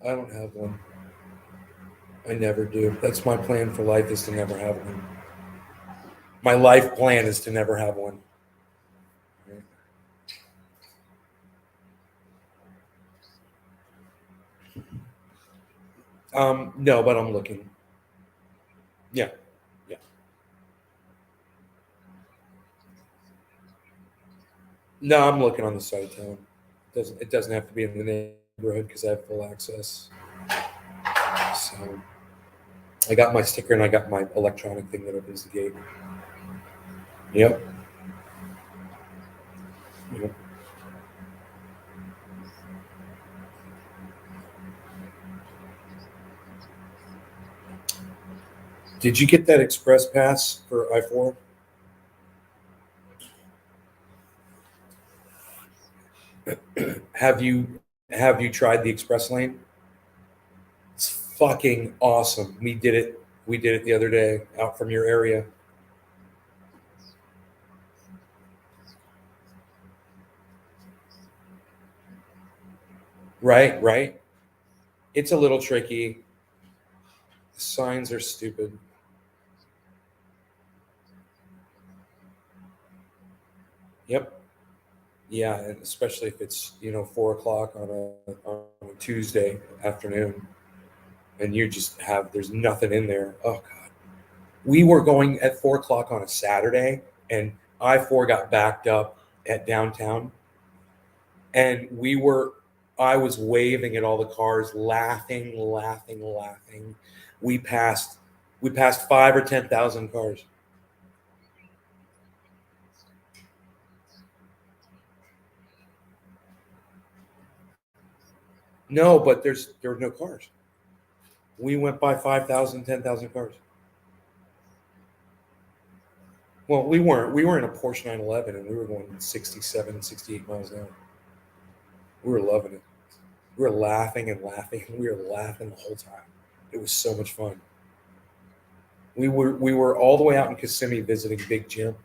I don't have one. I never do. That's my plan for life, is to never have one. My life plan is to never have one. No, but I'm looking. Yeah, yeah. No, I'm looking on the side of town. It doesn't have to be in the neighborhood because I have full access. So I got my sticker and I got my electronic thing that opens the gate. Yep. Yep. Did you get that express pass for I-4? Have you tried the express lane? It's fucking awesome. We did it. We did it the other day out from your area. Right, right. It's a little tricky. The signs are stupid. Yep. Yeah, and especially if it's 4 o'clock on a Tuesday afternoon, and you just have there's nothing in there. Oh God, we were going at 4 o'clock on a Saturday, and I-4 got backed up at downtown, and I was waving at all the cars, laughing, laughing, laughing. We passed we passed 5 or 10,000 cars. No, but there were no cars. We went by 5,000, 10,000 cars. Well, we were in a Porsche 911 and we were going 67, 68 miles an hour. We were loving it. We were laughing and laughing. We were laughing the whole time. It was so much fun. We were all the way out in Kissimmee visiting Big Jim,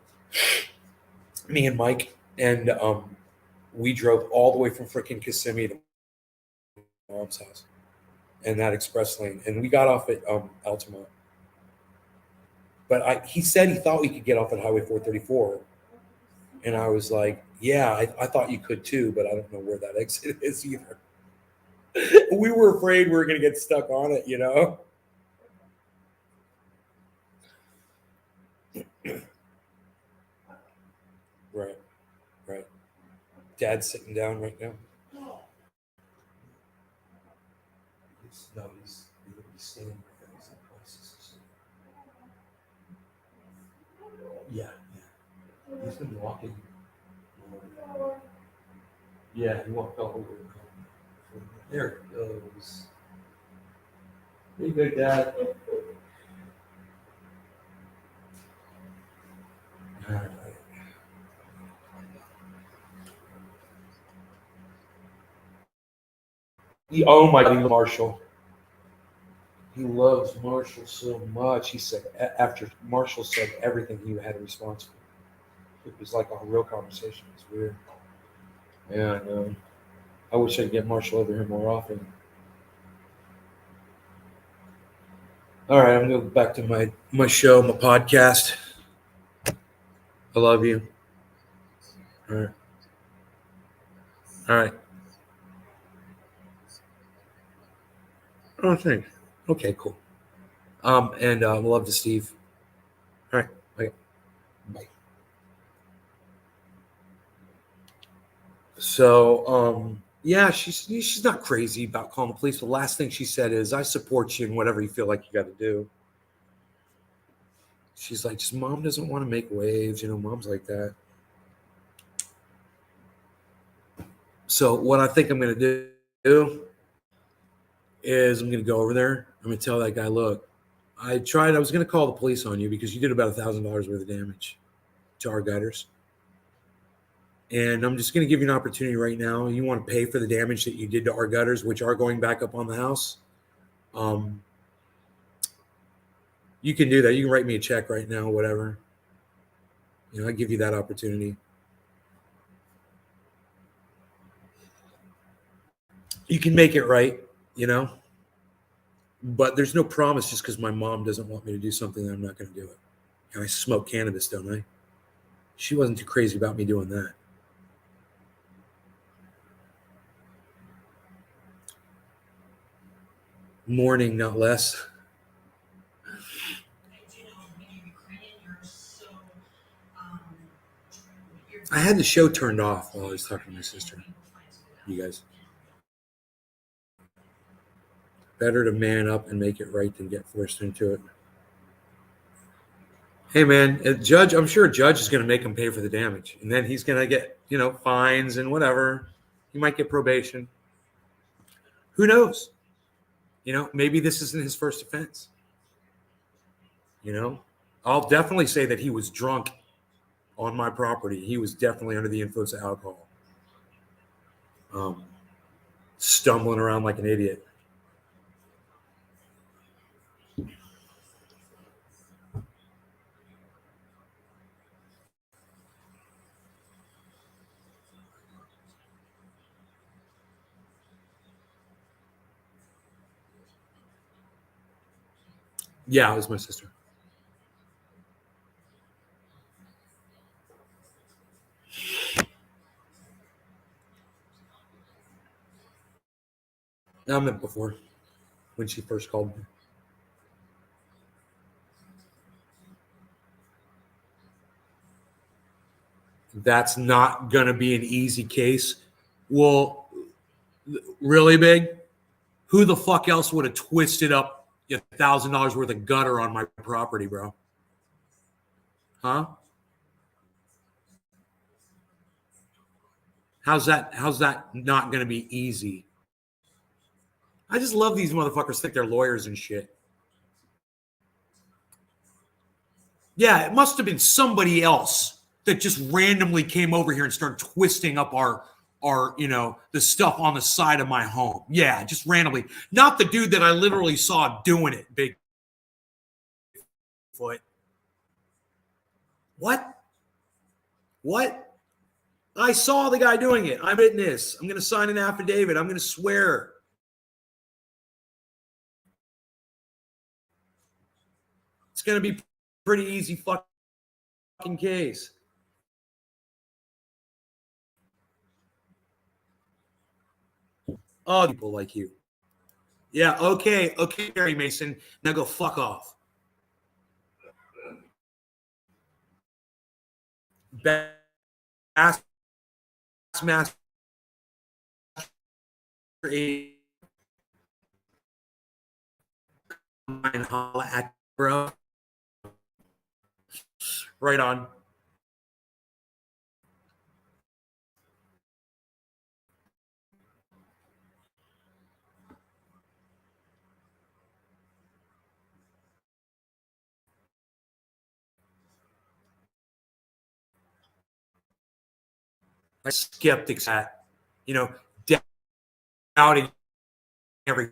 me and Mike, and we drove all the way from freaking Kissimmee to my mom's house and that express lane, and we got off at Altamont. But he said he thought we could get off at Highway 434, and I was like, "Yeah, I thought you could too, but I don't know where that exit is either." We were afraid we were going to get stuck on it. Right, right. Dad's sitting down right now. No, he's standing right there. He's like, "What's this?" Yeah, yeah. He's been walking. Yeah, he walked all over. There it goes. There you go, Dad. All right. Oh my God, he loves Marshall. He loves Marshall so much. He said after Marshall said everything, he had a response for. It was like a real conversation. It was weird. Yeah, I know. I wish I could get Marshall over here more often. All right, I'm going to go back to my show, my podcast. I love you. All right. All right. Oh, thanks. Okay, cool. And love to Steve. All right. Okay. Bye. So, yeah, she's not crazy about calling the police. The last thing she said is, "I support you in whatever you feel like you got to do." She's like, "Just mom doesn't want to make waves, mom's like that." So, what I think I'm going to do is I'm going to go over there. I'm going to tell that guy, "Look, I was going to call the police on you because you did about $1,000 worth of damage to our gutters. And I'm just going to give you an opportunity right now. You want to pay for the damage that you did to our gutters, which are going back up on the house. Um, you can do that. You can write me a check right now, whatever. I give you that opportunity. You can make it right. you know. But there's no promise just because my mom doesn't want me to do something that I'm not going to do it. And I smoke cannabis, don't I? She wasn't too crazy about me doing that. Morning, not less. I had the show turned off while I was talking to my sister. You guys. Better to man up and make it right than get forced into it. Hey, man, a judge, I'm sure a judge is going to make him pay for the damage. And then he's going to get, fines and whatever. He might get probation. Who knows? Maybe this isn't his first offense. I'll definitely say that he was drunk on my property. He was definitely under the influence of alcohol. Stumbling around like an idiot. Yeah, it was my sister. I met before when she first called me. That's not going to be an easy case. Well, really big? Who the fuck else would have twisted up $1,000 worth of gutter on my property, bro? Huh? How's that not going to be easy? I just love these motherfuckers think they're lawyers and shit. Yeah, it must have been somebody else that just randomly came over here and started twisting up our the stuff on the side of my home. Yeah, just randomly. Not the dude that I literally saw doing it, Bigfoot. What? I saw the guy doing it. I'm witness. I'm going to sign an affidavit. I'm going to swear. It's going to be pretty easy fucking case. Oh, people like you. Yeah, okay, Gary Mason. Now go fuck off. Bass Master 8. Holla at bro. Right on. Skeptics at, doubting every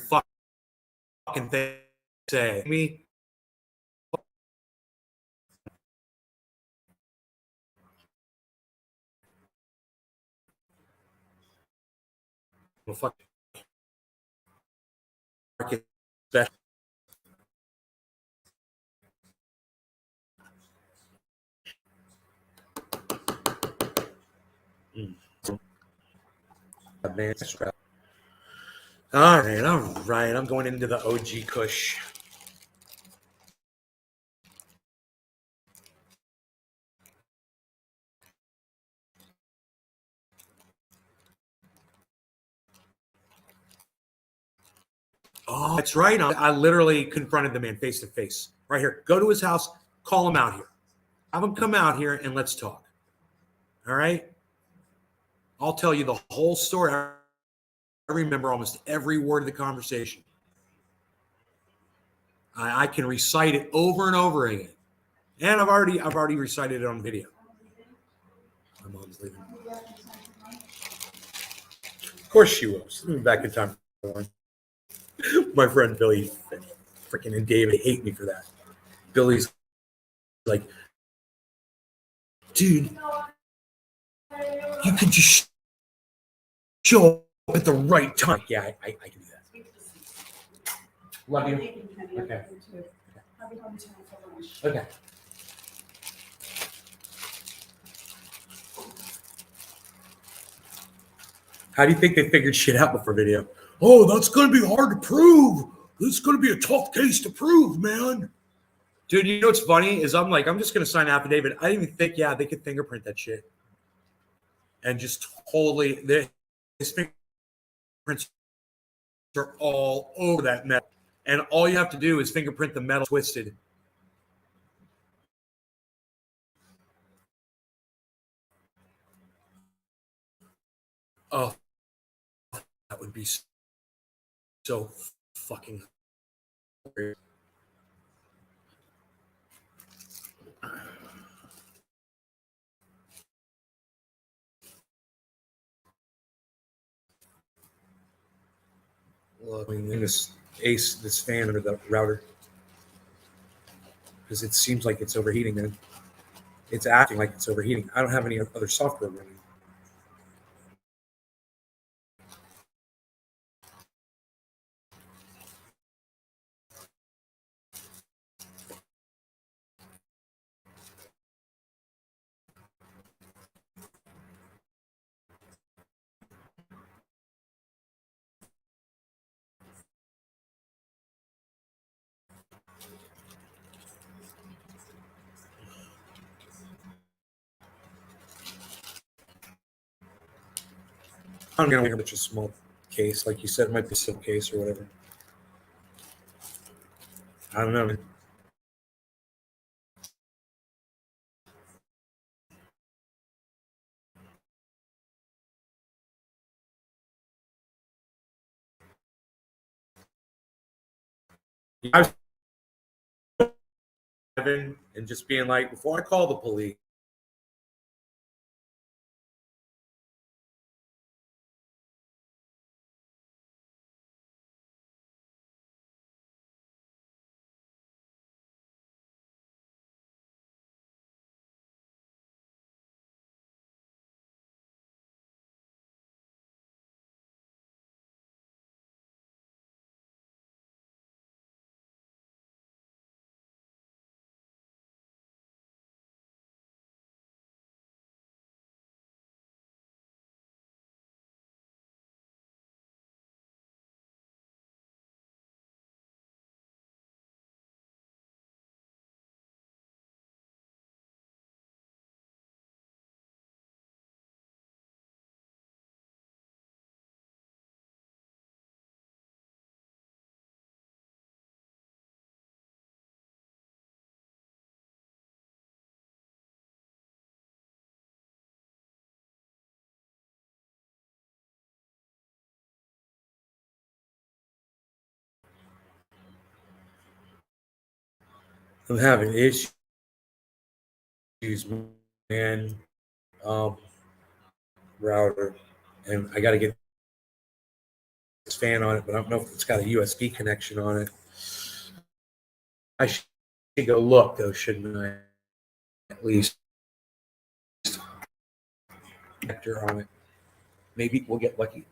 fucking thing say. Me. Well, fuck. Market special. All right. I'm going into the OG Kush. Oh, that's right. I literally confronted the man face to face. Right here. Go to his house. Call him out here. Have him come out here and let's talk. All right? I'll tell you the whole story. I remember almost every word of the conversation. I can recite it over and over again. And I've already recited it on video. My mom's leaving. Of course she will. She's moving back in time for one. My friend Billy freaking and David hate me for that. Billy's like, dude, you could just show at the right time. Yeah, I can do that. Love you. Okay. Okay. How do you think they figured shit out before video? Oh, that's going to be hard to prove. This is going to be a tough case to prove, man. Dude, you know what's funny is I'm just going to sign an affidavit. I didn't even think, they could fingerprint that shit. And just totally, his fingerprints are all over that metal. And all you have to do is fingerprint the metal twisted. Oh, that would be so fucking weird. Look, in this fan under the router, because it seems like it's overheating, man. It's acting like it's overheating. I don't have any other software running. I'm going to make a small case. Like you said, it might be a simple case or whatever. I don't know, man. I was driving and just being like, before I call the police, I'm having issues, man. Router, and I got to get this fan on it, but I don't know if it's got a USB connection on it. I should go look, though, shouldn't I? At least connector on it. Maybe we'll get lucky.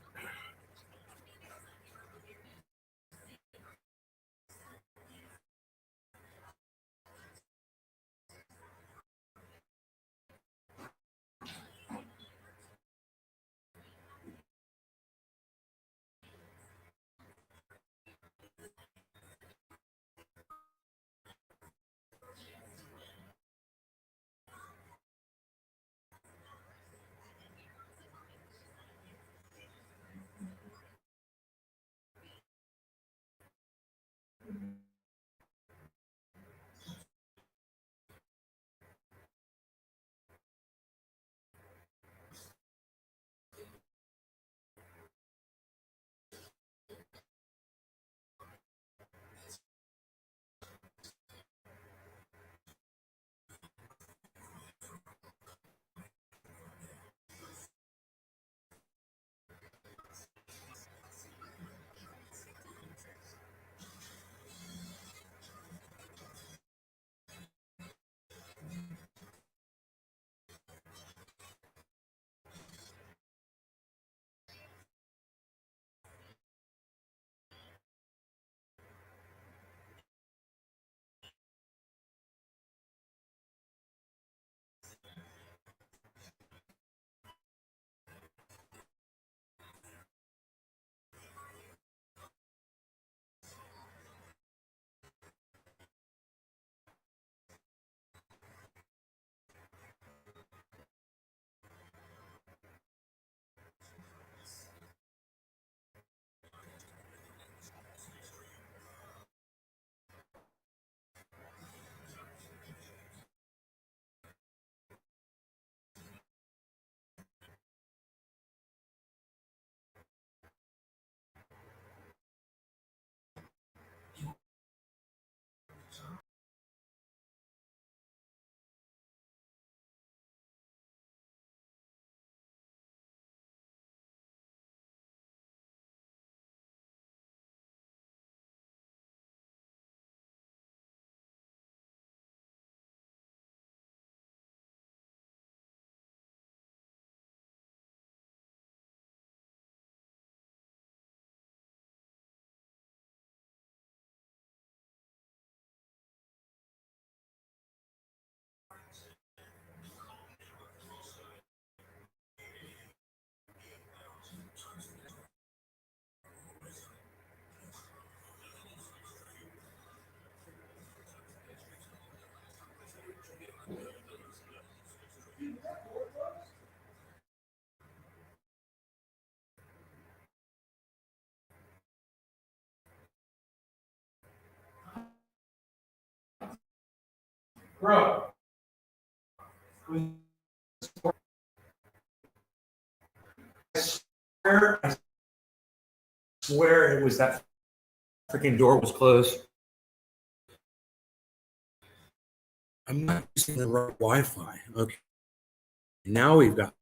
Bro. I swear it was that freaking door was closed. I'm not using the right Wi-Fi. Okay. Now we've got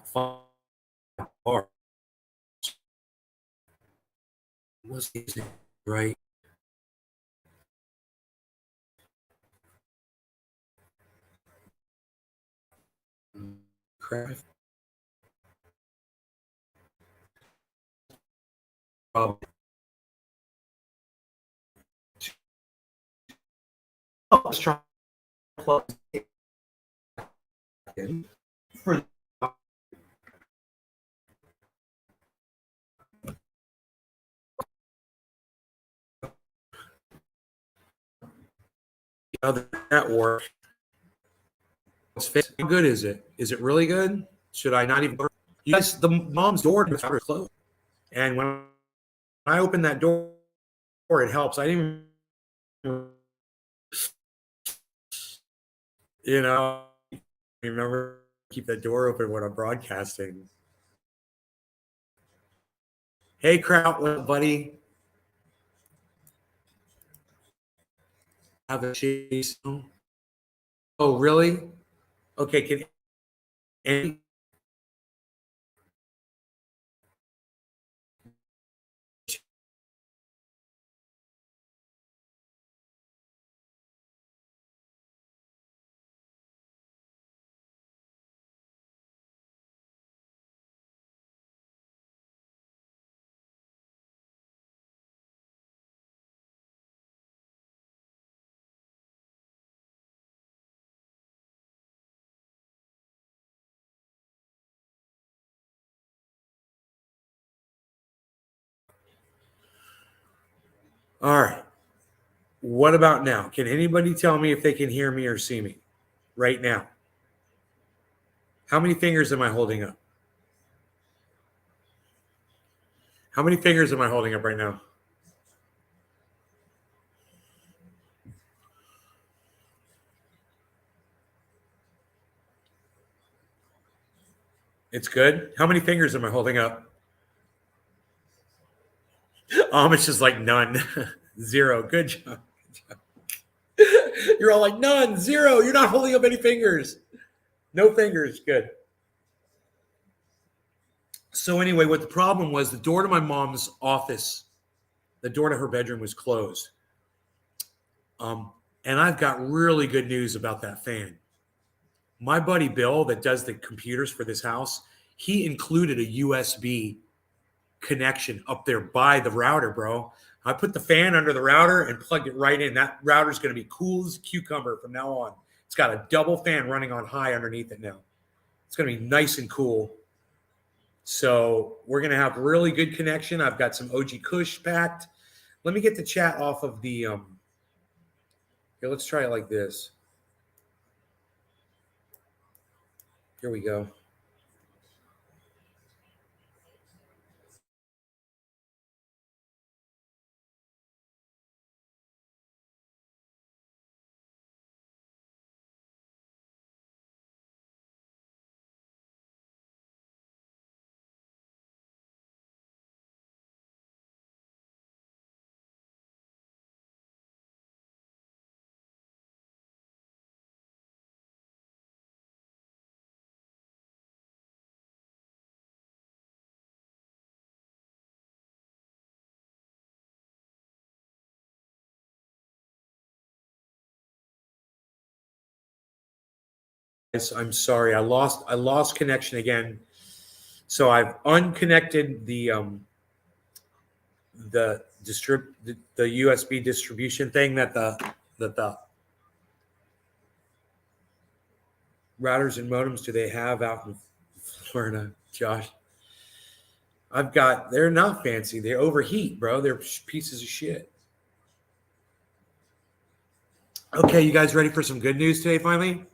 5 bars. Was using right? Crap. Probably. Let's try to plug in for the other network. How good is it? Is it really good? Should I not even? Yes, the mom's door was closed, and when I opened that door, it helps. I didn't, remember keep that door open when I'm broadcasting. Hey, Kraut, what up, buddy? Have a chase. Oh, really? Okay, can any all right. What about now? Can anybody tell me if they can hear me or see me right now? How many fingers am I holding up? How many fingers am I holding up right now? It's good. How many fingers am I holding up? Amish is like none. 0. Good job. You're all like none, 0. You're not holding up any fingers. No fingers. Good. So anyway, what the problem was, the door to my mom's office, the door to her bedroom was closed. And I've got really good news about that fan. My buddy Bill, that does the computers for this house, he included a USB connection up there by the router, bro. I put the fan under the router and plugged it right in. That router's going to be cool as a cucumber from now on. It's got a double fan running on high underneath it now. It's going to be nice and cool. So we're going to have really good connection. I've got some OG Kush packed. Let me get the chat off of the here, let's try it like this. Here we go. I'm sorry. I lost connection again. So I've unconnected the USB distribution thing that the routers and modems do they have out in Florida, Josh? They're not fancy. They overheat, bro. They're pieces of shit. Okay, you guys ready for some good news today, finally?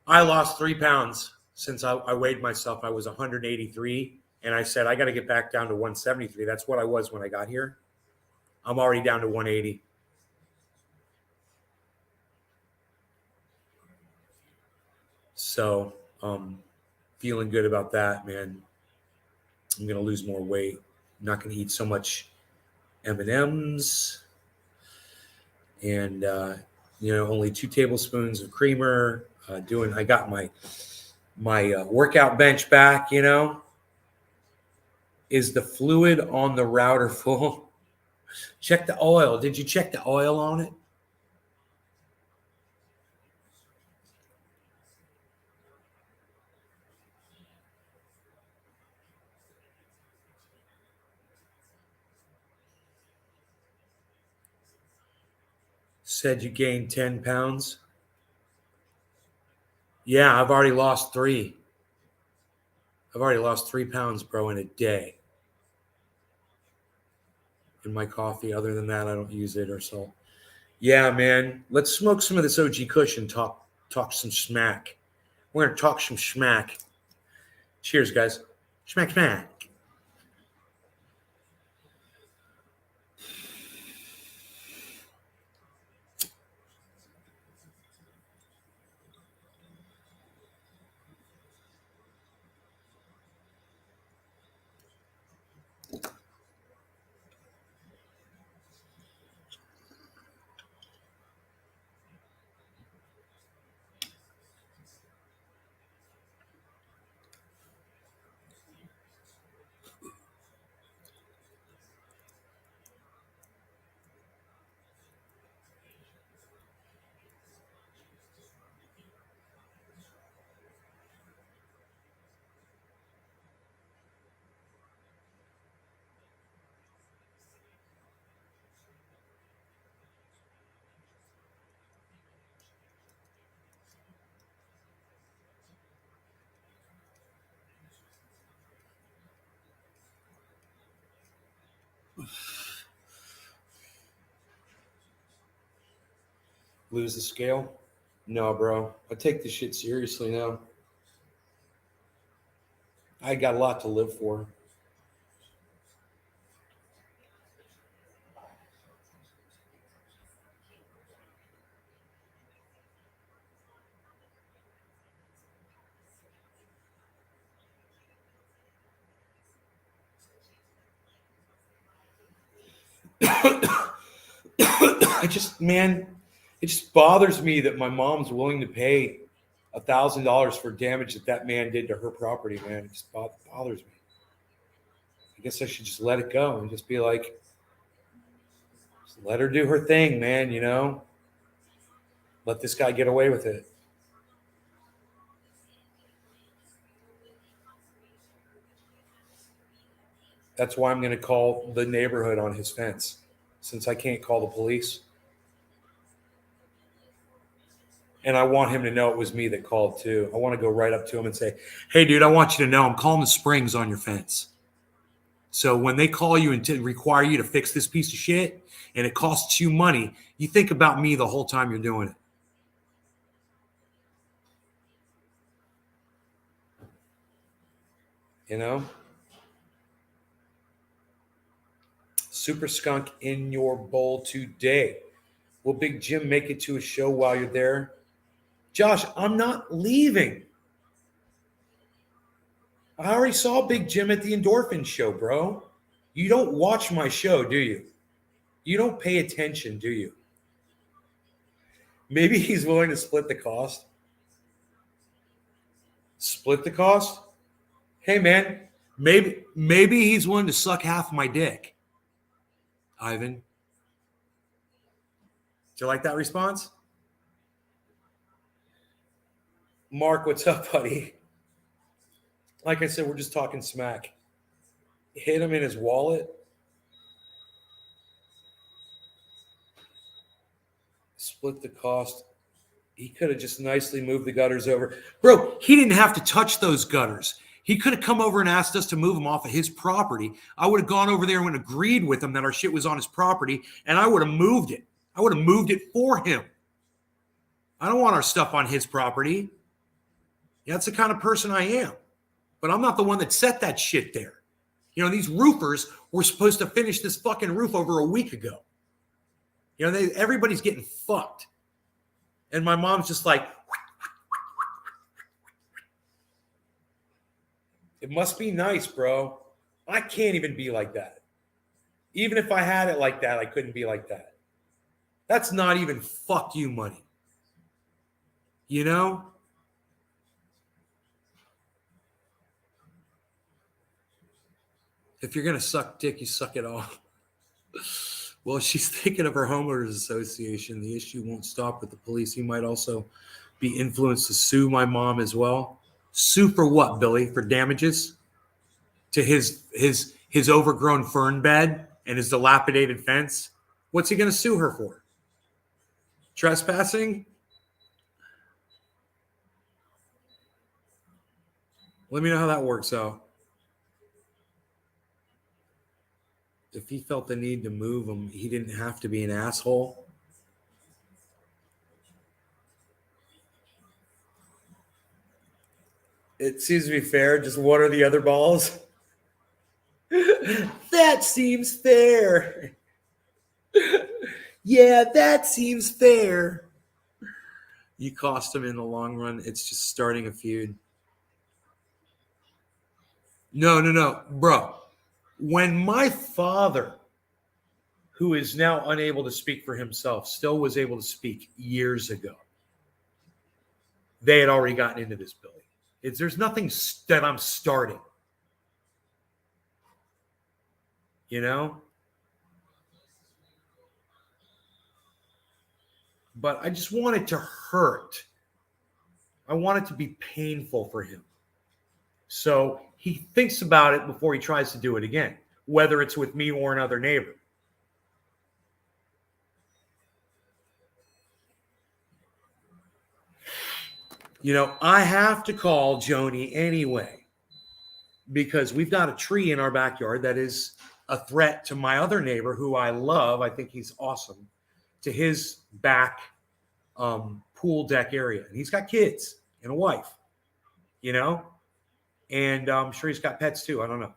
I lost 3 pounds since I weighed myself. I was 183, and I said, I got to get back down to 173. That's what I was when I got here. I'm already down to 180. So, feeling good about that, man. I'm going to lose more weight. I'm not going to eat so much M&Ms and, only 2 tablespoons of creamer. I got my workout bench back, Is the fluid on the router full? Check the oil. Did you check the oil on it? Said you gained 10 pounds. Yeah, I've already lost 3. I've already lost 3 pounds, bro, in a day. In my coffee. Other than that, I don't use it or salt. Yeah, man. Let's smoke some of this OG Kush and talk some smack. We're gonna talk some smack. Cheers, guys. Smack, smack. Lose the scale? No, bro. I take this shit seriously now. I got a lot to live for. It just bothers me that my mom's willing to pay $1,000 for damage that man did to her property, man. It just bothers me. I guess I should just let it go and just be like, just let her do her thing, man, Let this guy get away with it. That's why I'm going to call the neighborhood on his fence, since I can't call the police. And I want him to know it was me that called too. I want to go right up to him and say, hey, dude, I want you to know I'm calling the springs on your fence. So when they call you and require you to fix this piece of shit and it costs you money, you think about me the whole time you're doing it. Super skunk in your bowl today. Will Big Jim make it to a show while you're there? Josh, I'm not leaving. I already saw Big Jim at the Endorphin show, bro. You don't watch my show, do you? You don't pay attention, do you? Maybe he's willing to split the cost. Split the cost? Hey, man, maybe he's willing to suck half my dick. Ivan. Do you like that response? Mark, what's up, buddy? Like I said, we're just talking smack. Hit him in his wallet. Split the cost. He could have just nicely moved the gutters over. Bro, he didn't have to touch those gutters. He could have come over and asked us to move them off of his property. I would have gone over there and agreed with him that our shit was on his property, and I would have moved it. I would have moved it for him. I don't want our stuff on his property. Yeah, that's the kind of person I am. But I'm not the one that set that shit there. These roofers were supposed to finish this fucking roof over a week ago. Everybody's getting fucked. And my mom's just like, It must be nice, bro. I can't even be like that. Even if I had it like that, I couldn't be like that. That's not even fuck you money. You know? If you're going to suck dick, you suck it off. Well, she's thinking of her homeowners association. The issue won't stop with the police. He might also be influenced to sue my mom as well. Sue for what, Billy? For damages to his overgrown fern bed and his dilapidated fence? What's he going to sue her for? Trespassing? Let me know how that works out. If he felt the need to move him, he didn't have to be an asshole. It seems to be fair. Just what are the other balls? That seems fair. Yeah, that seems fair. You cost him in the long run. It's just starting a feud. No. Bro, when my father, who is now unable to speak for himself, still was able to speak years ago, they had already gotten into this, Billy. There's nothing that I'm starting. You know? But I just want it to hurt. I want it to be painful for him. So he thinks about it before he tries to do it again, whether it's with me or another neighbor. You know, I have to call Joni anyway because we've got a tree in our backyard that is a threat to my other neighbor who I love. I think he's awesome, to his back pool deck area. And he's got kids and a wife, you know, and I'm sure he's got pets too. I don't know.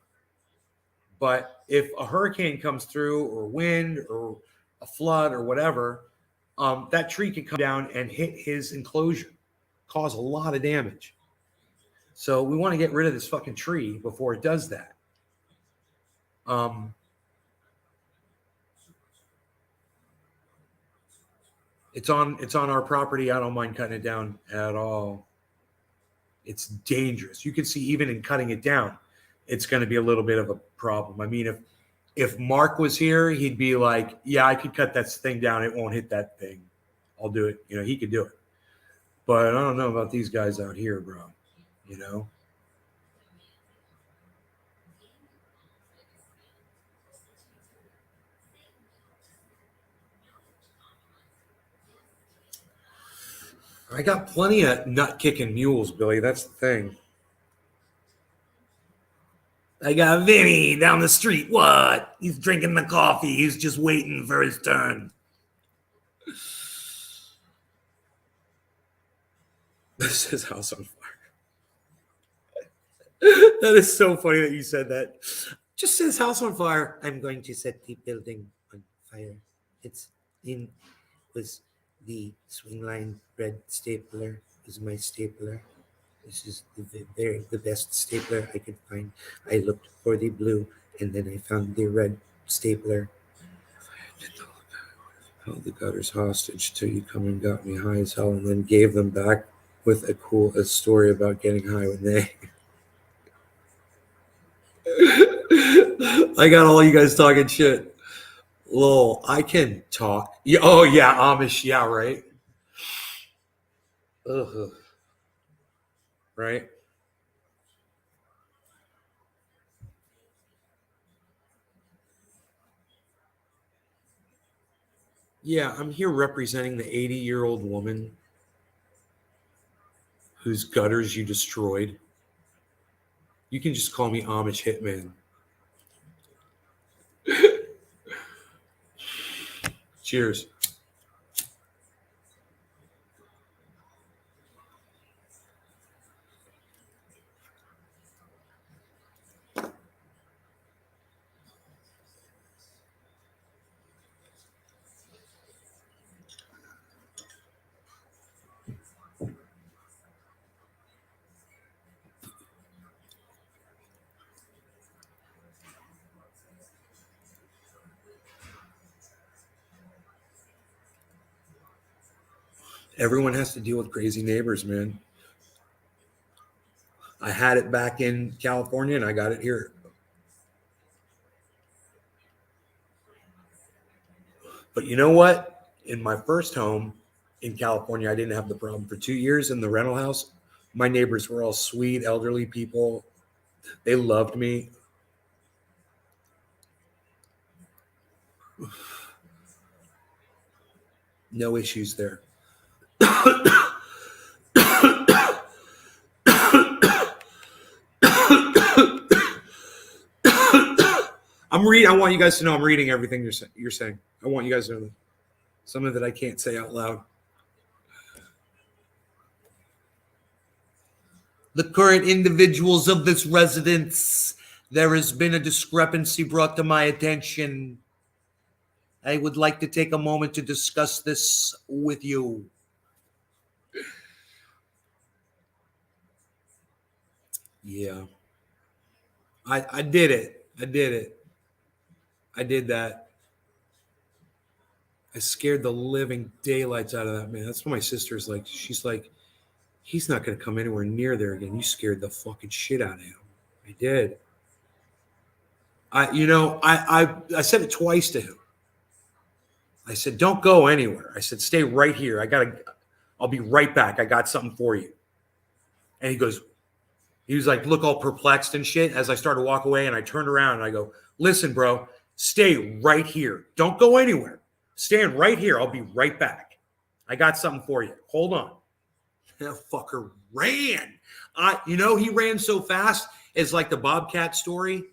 But if a hurricane comes through or wind or a flood or whatever, that tree can come down and hit his enclosure, cause a lot of damage. So we want to get rid of this fucking tree before it does that. It's on our property. I don't mind cutting it down at all. It's dangerous. You can see even in cutting it down, it's going to be a little bit of a problem. I mean, if Mark was here, he'd be like, yeah, I could cut that thing down. It won't hit that thing. I'll do it. You know, he could do it. But I don't know about these guys out here, bro. You know? I got plenty of nut kicking mules, Billy. That's the thing. I got Vinny down the street. What? He's drinking the coffee. He's just waiting for his turn. This is house on fire. That is so funny that you said that. Just says house on fire. I'm going to set the building on fire. Was the swing line red stapler. Was my stapler. This is the best stapler I could find. I looked for the blue and then I found the red stapler. Held the gutters hostage till you come and got me high as hell and then gave them back with a story about getting high when they. I got all you guys talking shit. Lol, I can talk. Yeah, oh yeah, Amish, yeah, right. Ugh. Right. Yeah, I'm here representing the 80-year-old woman whose gutters you destroyed. You can just call me Amish Hitman. Cheers. Everyone has to deal with crazy neighbors, man. I had it back in California and I got it here. But you know what? In my first home in California, I didn't have the problem. For 2 years in the rental house, my neighbors were all sweet, elderly people. They loved me. No issues there. I want you guys to know I'm reading everything you're saying. I want you guys to know that. Some of it I can't say out loud. The current individuals of this residence, there has been a discrepancy brought to my attention. I would like to take a moment to discuss this with you. Yeah. I did it. I did it. I did that. I scared the living daylights out of that man. That's what my sister's like. She's like, he's not going to come anywhere near there again. You scared the fucking shit out of him. I did. I said it twice to him. I said, don't go anywhere. I said, stay right here. I'll be right back. I got something for you. And he was like, look all perplexed and shit as I started to walk away. And I turned around and I go, listen, bro, stay right here. Don't go anywhere. Stand right here. I'll be right back. I got something for you. Hold on. That fucker ran. He ran so fast. It's like the Bobcat story.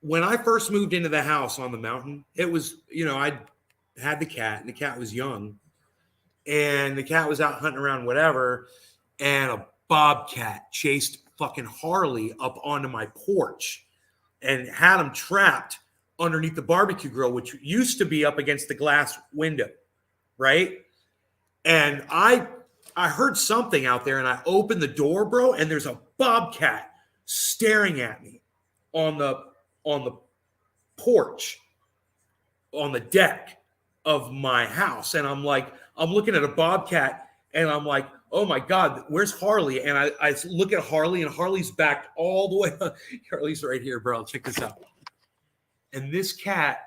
When I first moved into the house on the mountain, it was, I had the cat and the cat was young and the cat was out hunting around, whatever. And a bobcat chased fucking Harley up onto my porch and had him trapped underneath the barbecue grill, which used to be up against the glass window. Right. And I heard something out there and I opened the door, bro. And there's a bobcat staring at me on the porch, on the deck of my house. And I'm looking at a bobcat and I'm like, oh my God, where's Harley? And I look at Harley and Harley's backed all the way. Harley's right here, bro. Check this out. And this cat,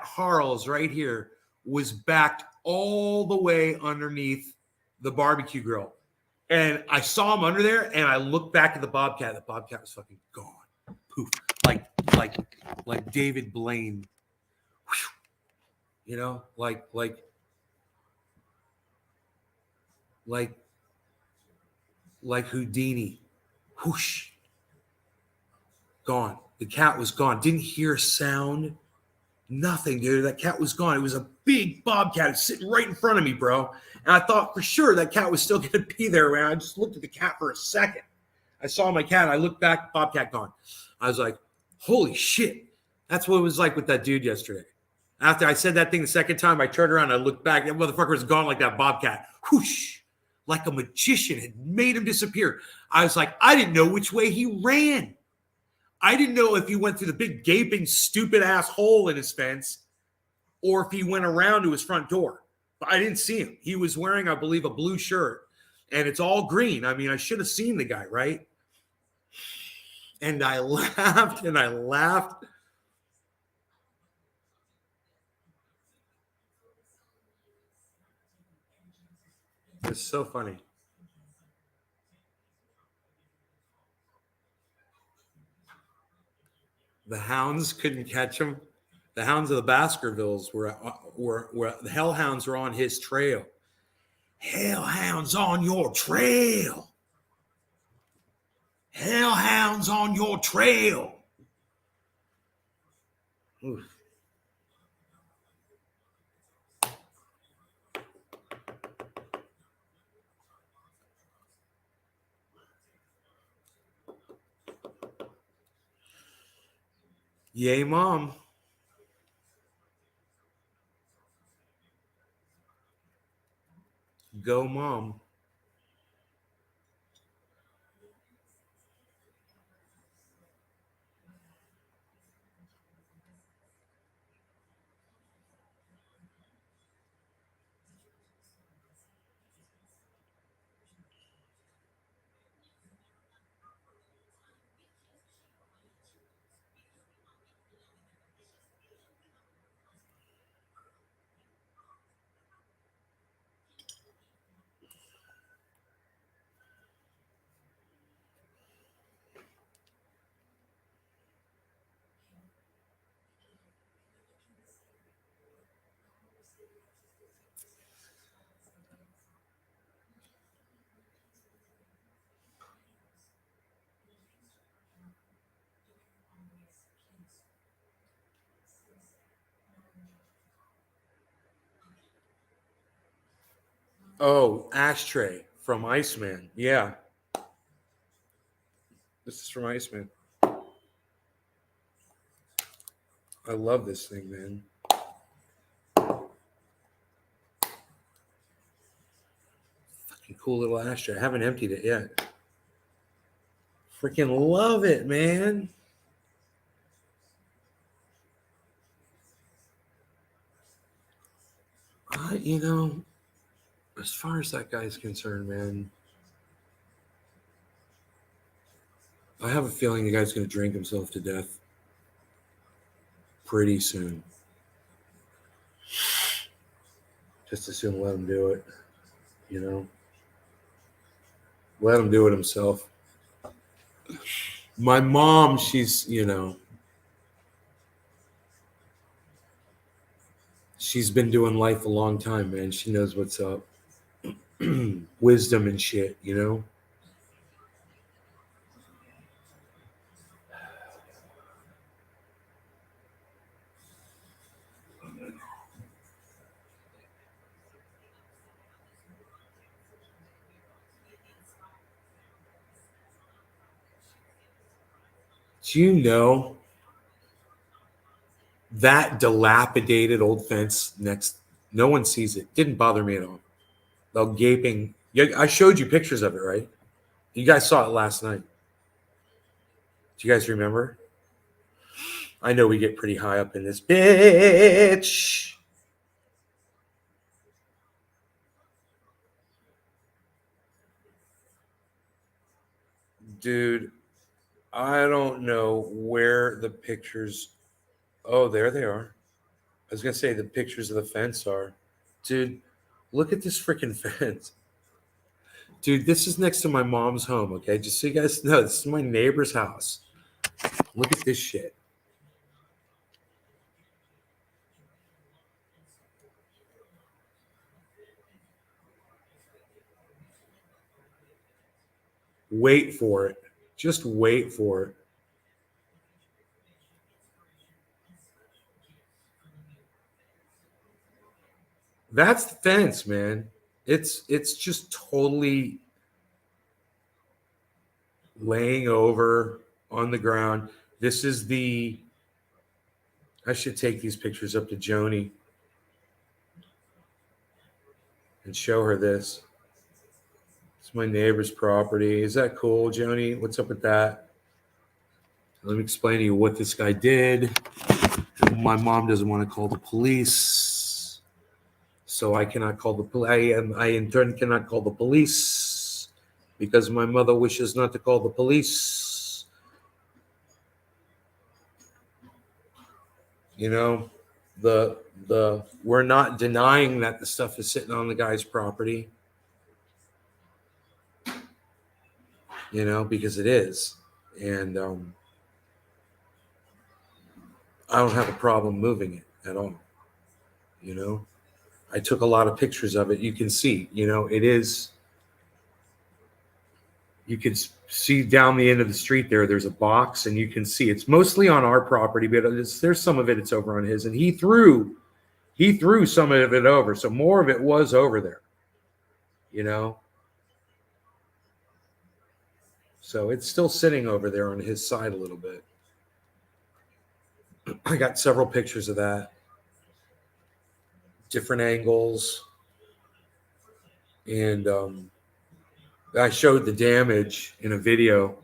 Harl's right here, was backed all the way underneath the barbecue grill. And I saw him under there and I looked back at the bobcat. The bobcat was fucking gone. Poof. Like David Blaine. Like Houdini. Whoosh. Gone. The cat was gone. Didn't hear a sound. Nothing, dude. That cat was gone. It was a big bobcat. It's sitting right in front of me, bro. And I thought for sure that cat was still going to be there, man. I just looked at the cat for a second. I saw my cat. I looked back, bobcat gone. I was like, holy shit. That's what it was like with that dude yesterday. After I said that thing the second time, I turned around and I looked back. That motherfucker was gone like that bobcat. Whoosh. Like a magician had made him disappear. I was like, I didn't know which way he ran. I didn't know if he went through the big gaping stupid ass hole in his fence or if he went around to his front door. But I didn't see him. He was wearing, I believe, a blue shirt and it's all green. I mean, I should have seen the guy, right? And I laughed and I laughed. It's so funny. The hounds couldn't catch him. The hounds of the Baskervilles were the hellhounds were on his trail. Hellhounds on your trail. Hellhounds on your trail. Oof. Yay, Mom. Go, Mom. Oh, ashtray from Iceman. Yeah. This is from Iceman. I love this thing, man. Fucking cool little ashtray. I haven't emptied it yet. Freaking love it, man. You know, as far as that guy's concerned, man, I have a feeling the guy's going to drink himself to death pretty soon. Just as soon let him do it, you know? Let him do it himself. My mom, she's, she's been doing life a long time, man. She knows what's up. Wisdom and shit, you know? Do you know that dilapidated old fence next? No one sees it. Didn't bother me at all. The gaping. Yeah, I showed you pictures of it, right? You guys saw it last night. Do you guys remember? I know we get pretty high up in this bitch. Dude, I don't know where the pictures. Oh, there they are. I was gonna say the pictures of the fence are. Dude, look at this freaking fence. Dude, this is next to my mom's home, okay? Just so you guys know, this is my neighbor's house. Look at this shit. Wait for it. Just wait for it. That's the fence, man. It's just totally laying over on the ground. This is the I should take these pictures up to Joni and show her this. It's my neighbor's property. Is that cool, Joni? What's up with that? Let me explain to you what this guy did. My mom doesn't want to call the police, so I cannot call the police. I in turn cannot call the police because my mother wishes not to call the police. You know, the we're not denying that the stuff is sitting on the guy's property. You know, because it is, and I don't have a problem moving it at all. You know, I took a lot of pictures of it. You can see, you know, it is. You can see down the end of the street there. There's a box, and you can see it's mostly on our property, but there's some of it. It's over on his, and he threw some of it over, so more of it was over there. You know, so it's still sitting over there on his side a little bit. I got several pictures of that, different angles, and I showed the damage in a video,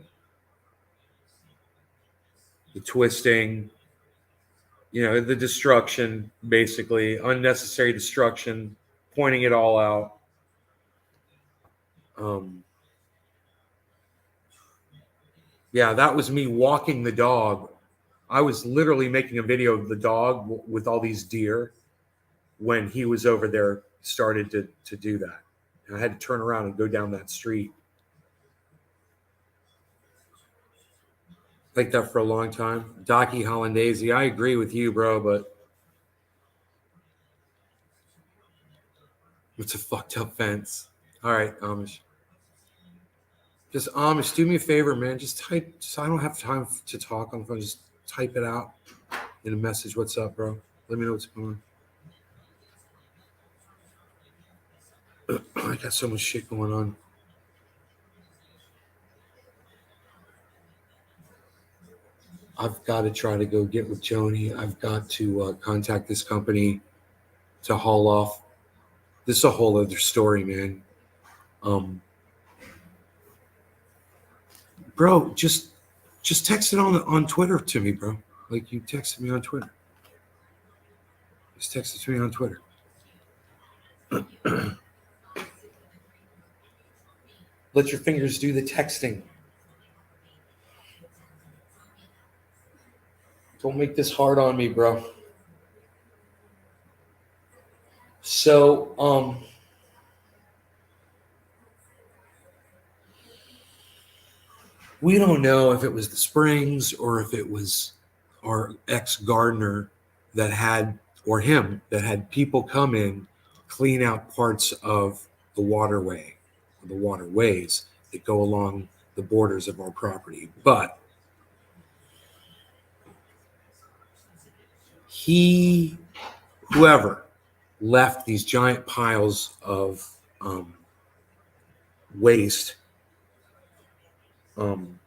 the twisting, you know, the destruction, basically unnecessary destruction, pointing it all out. Um, yeah, that was me walking the dog. I was literally making a video of the dog with all these deer when he was over there, started to do that. And I had to turn around and go down that street. Like that for a long time. Docky Hollandaise, I agree with you, bro, but it's a fucked up fence. All right, Amish. Just Amish, do me a favor, man. Just type. I don't have time to talk on the phone. Just type it out in a message. What's up, bro? Let me know what's going I got so much shit going on. I've got to try to go get with Joni. I've got to contact this company to haul off. This is a whole other story, man. Bro, just text it on Twitter to me, bro. Like you texted me on Twitter. Just text it to me on Twitter. Let your fingers do the texting. Don't make this hard on me, bro. So, we don't know if it was the Springs or if it was our ex-gardener that had, or him, that had people come in, clean out parts of the waterway, or the waterways that go along the borders of our property. But whoever left these giant piles of waste on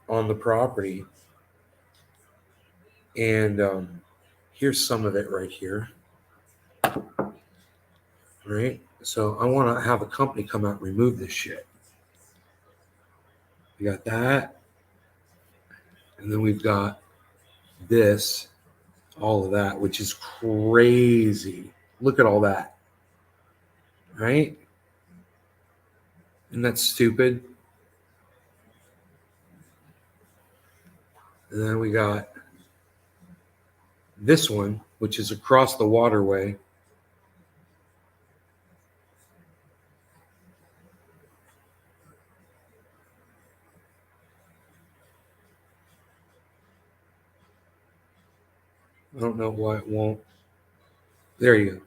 the property. And here's some of it right here. Right? So I want to have a company come out and remove this shit. We got that. And then we've got this, all of that, which is crazy. Look at all that. Right? Isn't that stupid? And then we got this one, which is across the waterway. I don't know why it won't. There you go.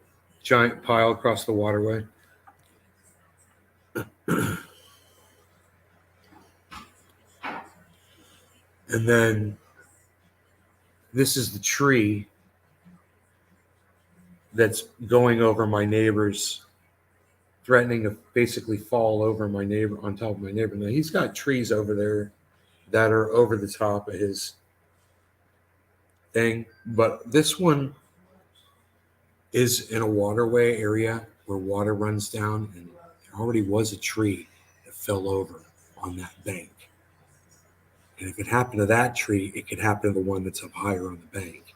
Giant pile across the waterway. And then this is the tree that's going over my neighbor's, threatening to basically fall over my neighbor, on top of my neighbor. Now he's got trees over there that are over the top of his thing, but this one is in a waterway area where water runs down, and there already was a tree that fell over on that bank. And if it happened to that tree, it could happen to the one that's up higher on the bank.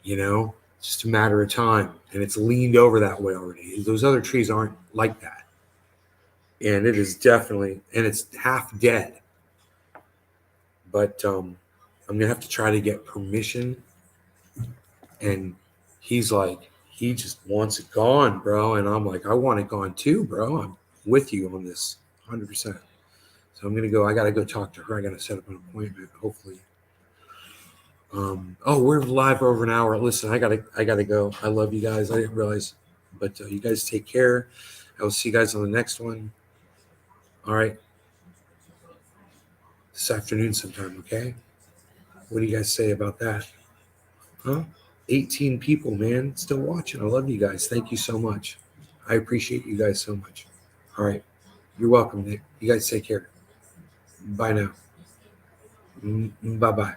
You know, it's just a matter of time. And it's leaned over that way already. Those other trees aren't like that. And it is definitely, and it's half dead. But I'm going to have to try to get permission. And he's like, he just wants it gone, bro. And I'm like, I want it gone too, bro. I'm with you on this 100%. So I'm going to go, I got to go talk to her. I got to set up an appointment, hopefully. We're live over an hour. Listen, I gotta go. I love you guys. I didn't realize, but you guys take care. I will see you guys on the next one. All right, this afternoon sometime. Okay. What do you guys say about that? Huh? 18 people, man, still watching. I love you guys. Thank you so much. I appreciate you guys so much. All right, you're welcome, Nick. You guys take care. Bye now. Bye bye.